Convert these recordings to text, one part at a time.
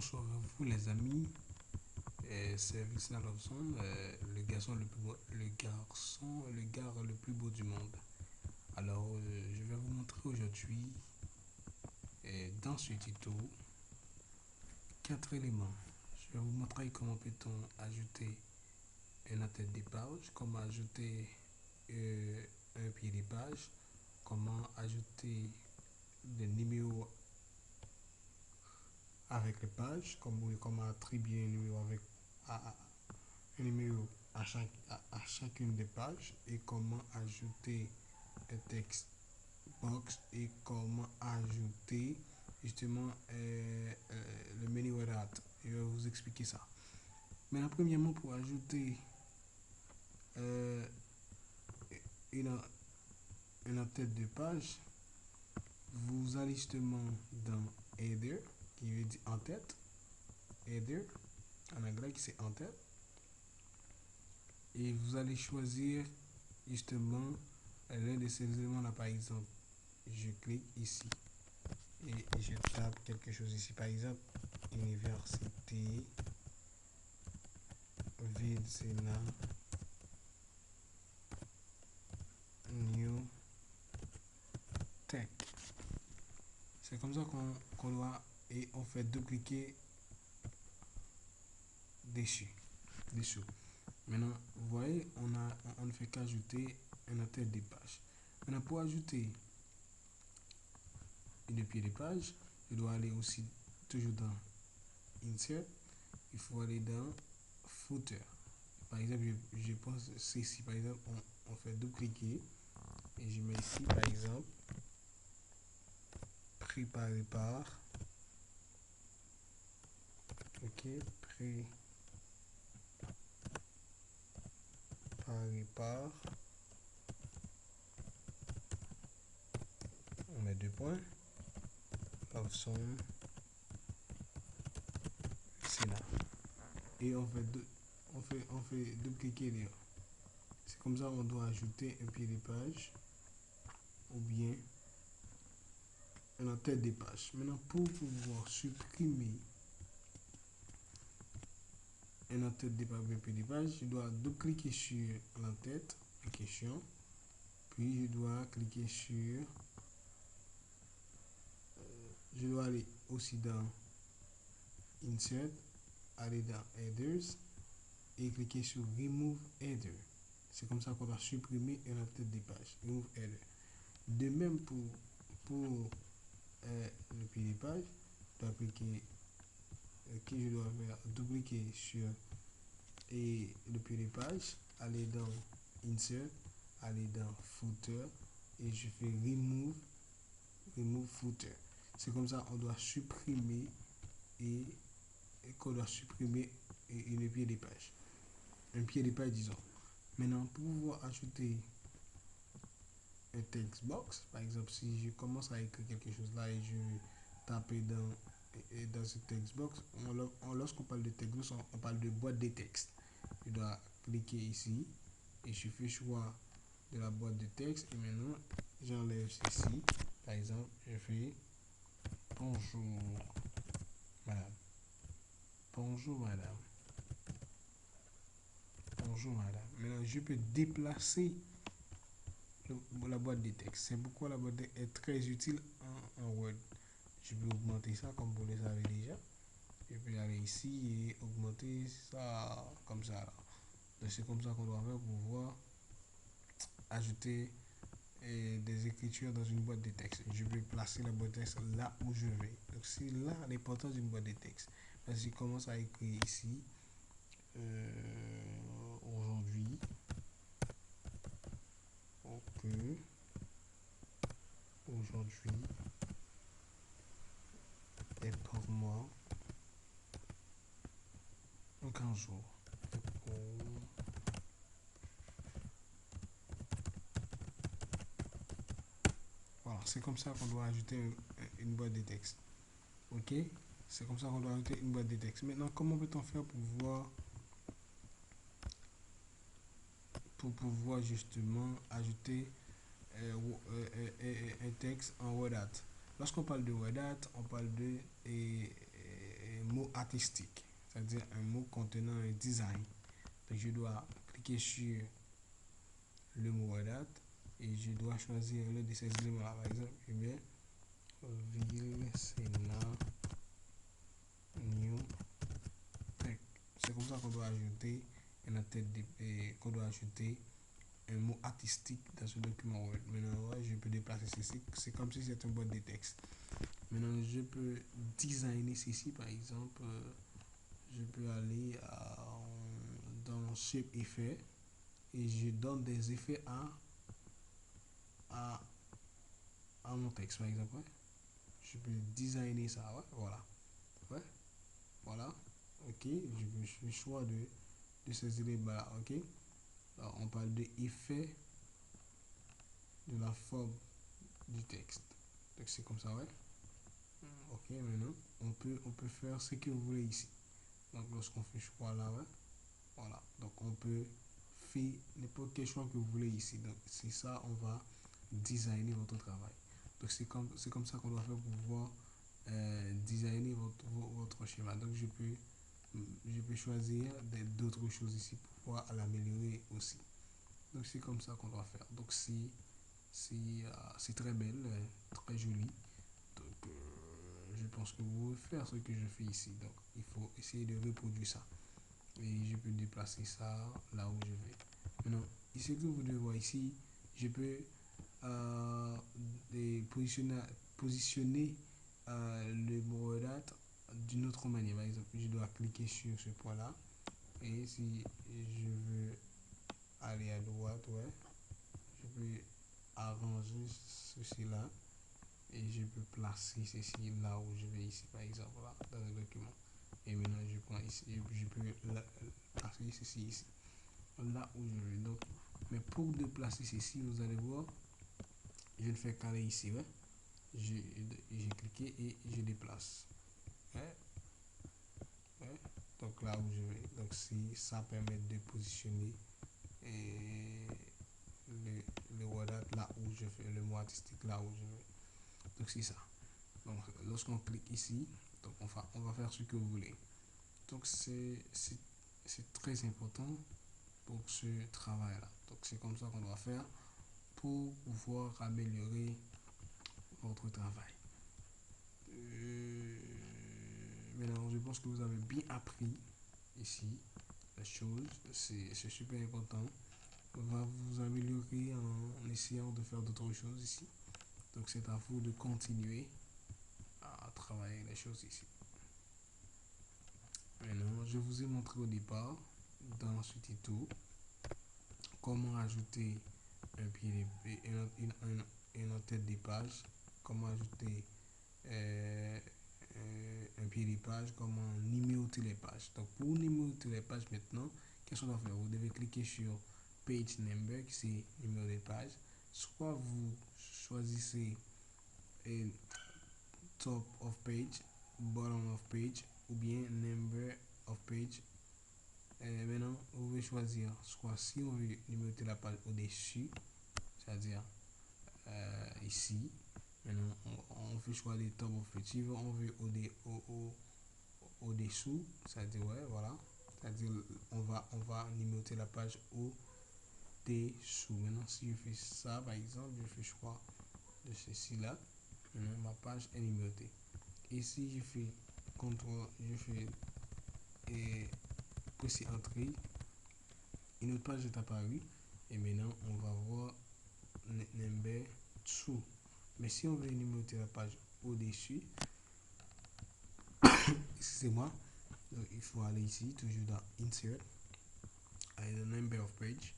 Bonjour à vous les amis, c'est Vincent Lobson, le garçon le plus beau, le gars le plus beau du monde. Alors, je vais vous montrer aujourd'hui, dans ce tuto, quatre éléments. Je vais vous montrer comment peut-on ajouter un tête de page, comment ajouter un pied de page, comment ajouter des numéros avec les pages, comment attribuer un numéro un numéro à chacune des pages et comment ajouter un texte box et comment ajouter justement le menu redat. Je vais vous expliquer ça. Mais premièrement, pour ajouter euh, une, une tête de page, vous allez justement dans header, qui veut dire en tête, header, en anglais c'est en tête, et vous allez choisir justement l'un de ces éléments là. Par exemple, je clique ici et je tape quelque chose ici, par exemple université Vincena New Tech. C'est comme ça qu'on doit, et on fait double-cliquer dessous. Maintenant, vous voyez, on ne fait qu'ajouter un tête de page. Maintenant, pour ajouter une pied de page, je dois aller aussi toujours dans Insert. Il faut aller dans Footer. Par exemple, je pense ici, par exemple, on fait double-cliquer et je mets ici, par exemple, préparé par, ok, préparé par, on met deux points, Lobson Sénat. Et on fait double-cliquer là. C'est comme ça on doit ajouter un pied de page ou bien une tête de page. Maintenant, pour pouvoir supprimer une tête de page ou un pied de page, je dois double-cliquer sur la tête en question. Puis je dois cliquer sur, je dois aller aussi dans Insert, aller dans Headers et cliquer sur Remove Header. C'est comme ça qu'on va supprimer une tête de page. Remove Header. De même pour le pied de page, je dois cliquer, je dois faire double-cliquer sur le pied de page, aller dans Insert, aller dans Footer et je fais Remove Footer. C'est comme ça on doit supprimer et qu'on doit supprimer une pied de page. Un pied de page, disons. Maintenant, pour pouvoir ajouter un text box, par exemple, si je commence à écrire quelque chose là et je tape dans ce text box, lorsqu'on parle de text box, on parle de boîte de texte. Je dois cliquer ici et je fais choix de la boîte de texte et maintenant j'enlève ceci. Par exemple, je fais bonjour madame. Bonjour madame. Bonjour madame. Maintenant, je peux déplacer la boîte de texte. C'est pourquoi la boîte de texte est très utile en Word. Je peux augmenter ça comme vous le savez déjà. Je peux aller ici et augmenter ça comme ça. C'est comme ça qu'on doit faire pour pouvoir ajouter des écritures dans une boîte de texte. Je peux placer la boîte de texte là où je vais. Donc c'est là l'importance d'une boîte de texte. Parce que je commence à écrire ici aujourd'hui. Ok. Aujourd'hui est pour moi un grand jour. Voilà, c'est comme ça qu'on doit ajouter une boîte de texte. Ok, c'est comme ça qu'on doit ajouter une boîte de texte. Maintenant, comment peut-on faire pour pouvoir justement ajouter un texte en WordArt? Lorsqu'on parle de WordArt, on parle de mot artistique, c'est-à-dire un mot contenant un design. Donc je dois cliquer sur le mot date et je dois choisir l'un de ces éléments-là. Par exemple, je mets ville, Sénat, New Tech. C'est comme ça qu'on doit ajouter qu'on doit ajouter un mot artistique dans ce document Word. Maintenant, je peux déplacer ceci. C'est comme si c'était une boîte de texte. Maintenant, je peux designer ceci. Par exemple, je peux aller dans Shape Effet et je donne des effets à, à mon texte, par exemple. Ouais. Je peux designer ça. Ouais. Voilà. Ouais. Voilà. Ok. Je fais le choix de ces éléments-là. Ok. Alors, on parle de effet de la forme du texte. Donc, c'est comme ça, ouais. Ok, maintenant, on peut faire ce que vous voulez ici. Donc, lorsqu'on fait choix là, ouais, voilà. Donc, on peut faire n'importe quel choix que vous voulez ici. Donc, c'est ça, on va designer votre travail. Donc, c'est comme ça qu'on doit faire pour pouvoir designer votre schéma. Donc, je peux choisir d'autres choses ici pour pouvoir l'améliorer aussi. Donc, c'est comme ça qu'on doit faire. Donc, c'est très belle, très joli. Donc, je pense que vous pouvez faire ce que je fais ici. Donc, il faut essayer de reproduire ça. Et je peux déplacer ça là où je vais. Maintenant, ici que vous devez voir ici, je peux euh, positionner le mot date d'une autre manière. Par exemple, je dois cliquer sur ce point-là. Et si je veux aller à droite, ouais, je peux arranger ceci là. Et je peux placer ceci là où je vais ici, par exemple, là, dans le document. Et maintenant, je prends ici, je peux placer ceci ici, là où je veux. Donc, mais pour déplacer ceci, vous allez voir, je le fais carré ici, ouais. J'ai cliqué et je déplace. Ouais, ouais. Donc là où je vais. Donc, si ça permet de positionner et le WordArt là où je fais, le mot artistique là où je vais. Donc, c'est ça. Donc, lorsqu'on clique ici, donc on va faire ce que vous voulez. Donc, c'est très important pour ce travail-là. Donc, c'est comme ça qu'on doit faire pour pouvoir améliorer votre travail. Maintenant, je pense que vous avez bien appris ici la chose. C'est super important. On va vous améliorer en essayant de faire d'autres choses ici. Donc, c'est à vous de continuer à travailler les choses ici. Maintenant, je vous ai montré au départ, dans ce tuto, comment ajouter un pied une tête des pages, comment ajouter euh, un pied des pages, comment numéroter les pages. Donc, pour numéroter les pages maintenant, qu'est-ce qu'on doit faire? Vous devez cliquer sur Page Number, qui c'est numéro des pages. Soit vous choisissez top of page, bottom of page, ou bien number of page. Maintenant, vous pouvez choisir soit si on veut numéroter la page au-dessus, c'est-à-dire ici. Maintenant, on fait choisir top of page. Si on veut au-dessous, c'est-à-dire, ouais, voilà. C'est-à-dire, on va numéroter la page au-dessous. Maintenant, si je fais ça, par exemple, je fais choix de ceci là. Maintenant, ma page est numérotée. Et si je fais CTRL, je fais et précis entrée, une autre page est apparue. Et maintenant, on va voir number 2. Mais si on veut numéroter la page au-dessus, excusez-moi, donc il faut aller ici, toujours dans Insert, aller dans Number of Page,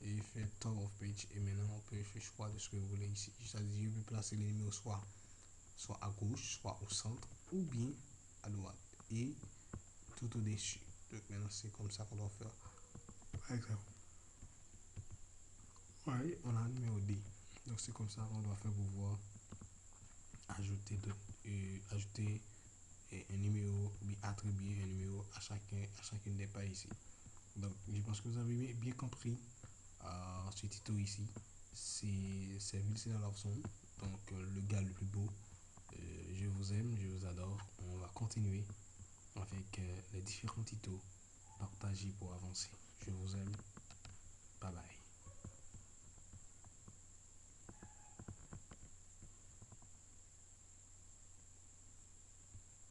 et il fait Top of Page. Et maintenant, on peut faire choix de ce que vous voulez ici. C'est-à-dire, je peux placer les numéros soit à gauche, soit au centre, ou bien à droite, et tout au-dessus. Donc maintenant, c'est comme ça qu'on doit faire. Par exemple, ouais, on a un numéro D. Donc c'est comme ça qu'on doit faire pour pouvoir ajouter un numéro, attribuer un numéro à chacune des pages ici. Donc je pense que vous avez bien compris ce tuto ici. C'est Vincent Lawson, donc le gars le plus beau. Je vous aime, je vous adore. On va continuer avec les différents tutos partagés pour avancer. Je vous aime.